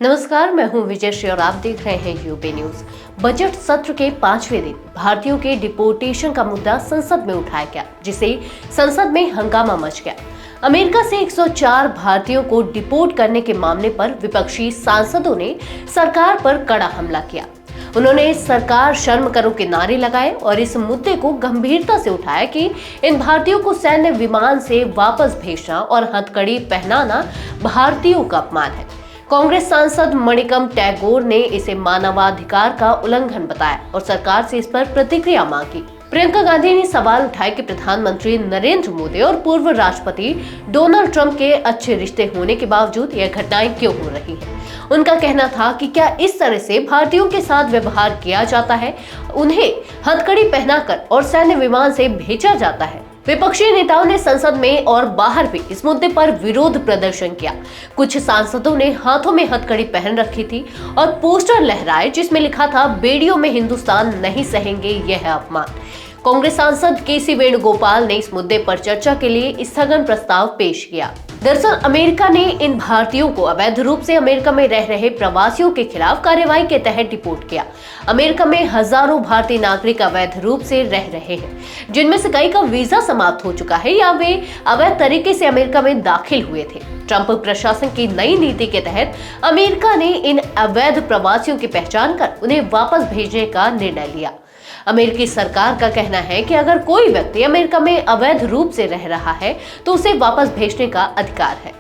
नमस्कार, मैं हूं विजय श्री और आप देख रहे हैं यूपी न्यूज। बजट सत्र के 5वें दिन भारतीयों के डिपोर्टेशन का मुद्दा संसद में उठाया गया, जिसे संसद में हंगामा मच गया। अमेरिका से 104 भारतीयों को डिपोर्ट करने के मामले पर विपक्षी सांसदों ने सरकार पर कड़ा हमला किया। उन्होंने सरकार शर्म करो के नारे लगाए और इस मुद्दे को गंभीरता से उठाया कि इन भारतीयों को सैन्य विमान से वापस भेजना और हथकड़ी पहनाना भारतीयों का अपमान है। कांग्रेस सांसद मणिकम टैगोर ने इसे मानवाधिकार का उल्लंघन बताया और सरकार से इस पर प्रतिक्रिया मांगी। प्रियंका गांधी ने सवाल उठाए कि प्रधानमंत्री नरेंद्र मोदी और पूर्व राष्ट्रपति डोनाल्ड ट्रंप के अच्छे रिश्ते होने के बावजूद यह घटनाएं क्यों हो रही हैं। उनका कहना था कि क्या इस तरह से भारतीयों के साथ व्यवहार किया जाता है, उन्हें हथकड़ी पहनाकर और सैन्य विमान से भेजा जाता है। विपक्षी नेताओं ने संसद में और बाहर भी इस मुद्दे पर विरोध प्रदर्शन किया। कुछ सांसदों ने हाथों में हथकड़ी पहन रखी थी और पोस्टर लहराए जिसमें लिखा था, बेड़ियों में हिंदुस्तान नहीं सहेंगे यह अपमान। कांग्रेस सांसद केसी वेणुगोपाल ने इस मुद्दे पर चर्चा के लिए स्थगन प्रस्ताव पेश किया। दरअसल अमेरिका ने इन भारतीयों को अवैध रूप से अमेरिका में रह रहे प्रवासियों के खिलाफ कार्रवाई के तहत डिपोर्ट किया। अमेरिका में हजारों भारतीय नागरिक अवैध रूप से रह रहे हैं, जिनमें से कई का वीजा समाप्त हो चुका है या वे अवैध तरीके से अमेरिका में दाखिल हुए थे। ट्रंप प्रशासन की नई नीति के तहत अमेरिका ने इन अवैध प्रवासियों की पहचान कर उन्हें वापस भेजने का निर्णय लिया। अमेरिकी सरकार का कहना है कि अगर कोई व्यक्ति अमेरिका में अवैध रूप से रह रहा है तो उसे वापस भेजने का अधिकार है।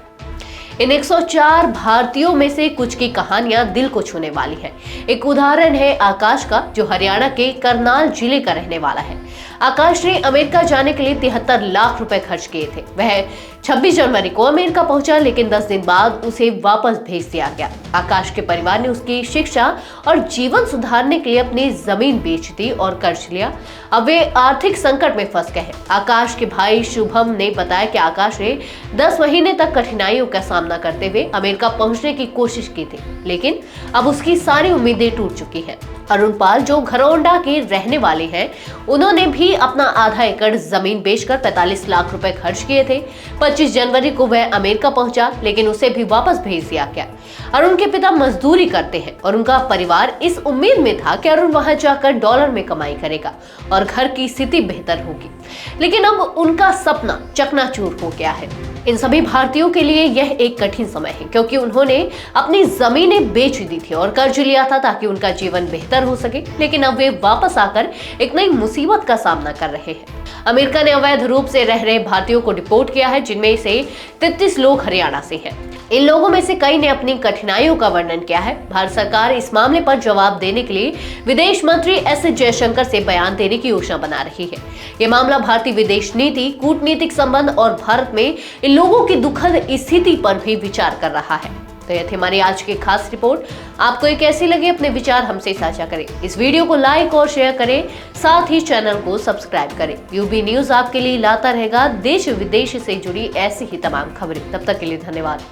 इन 104 भारतीयों में से कुछ की कहानियां दिल को छूने वाली है। एक उदाहरण है आकाश का, जो हरियाणा के करनाल जिले का रहने वाला है। आकाश ने अमेरिका जाने के लिए 73 लाख रुपए खर्च किए थे। वह 26 जनवरी को अमेरिका पहुंचा, लेकिन 10 दिन बाद उसे वापस भेज दिया गया। आकाश के परिवार ने उसकी शिक्षा और जीवन सुधारने के लिए अपनी जमीन बेच दी और कर्ज लिया। अब वे आर्थिक संकट में फंस गए हैं। आकाश के भाई शुभम ने बताया कि आकाश ने 10 महीने तक कठिनाइयों का सामना करते हुए अमेरिका पहुंचने की कोशिश की थी, लेकिन अब उसकी सारी उम्मीदें टूट चुकी हैं। अरुण पाल, जो घरौंडा के रहने वाले हैं, उन्होंने भी अपना आधा एकड़ जमीन बेचकर 45 लाख रुपए खर्च किए थे। 25 जनवरी को वह अमेरिका पहुंचा, लेकिन उसे भी वापस भेज दिया गया। अरुण के पिता मजदूरी करते हैं और उनका परिवार इस उम्मीद में था कि अरुण वहां जाकर डॉलर में कमाई करेगा और घर की स्थिति बेहतर होगी, लेकिन अब उनका सपना चकनाचूर हो गया है। इन सभी भारतीयों के लिए यह एक कठिन समय है, क्योंकि उन्होंने अपनी जमीनें बेच दी थी और कर्ज लिया था ताकि उनका जीवन बेहतर हो सके, लेकिन अब वे वापस आकर एक नई मुसीबत का सामना कर रहे हैं। अमेरिका ने अवैध रूप से रह रहे भारतीयों को डिपोर्ट किया है, जिनमें से 33 लोग हरियाणा से हैं। इन लोगों में से कई ने अपनी कठिनाइयों का वर्णन किया है। भारत सरकार इस मामले पर जवाब देने के लिए विदेश मंत्री एस जयशंकर से बयान देने की योजना बना रही है। यह मामला भारतीय विदेश नीति, कूटनीतिक संबंध और भारत में इन लोगों की दुखद स्थिति पर भी विचार कर रहा है। तो यह थी हमारी आज की खास रिपोर्ट। आपको ये कैसी लगी, अपने विचार हमसे साझा करें। इस वीडियो को लाइक और शेयर करें, साथ ही चैनल को सब्सक्राइब करें। यूबी न्यूज आपके लिए लाता रहेगा देश विदेश से जुड़ी ऐसी ही तमाम खबरें। तब तक के लिए धन्यवाद।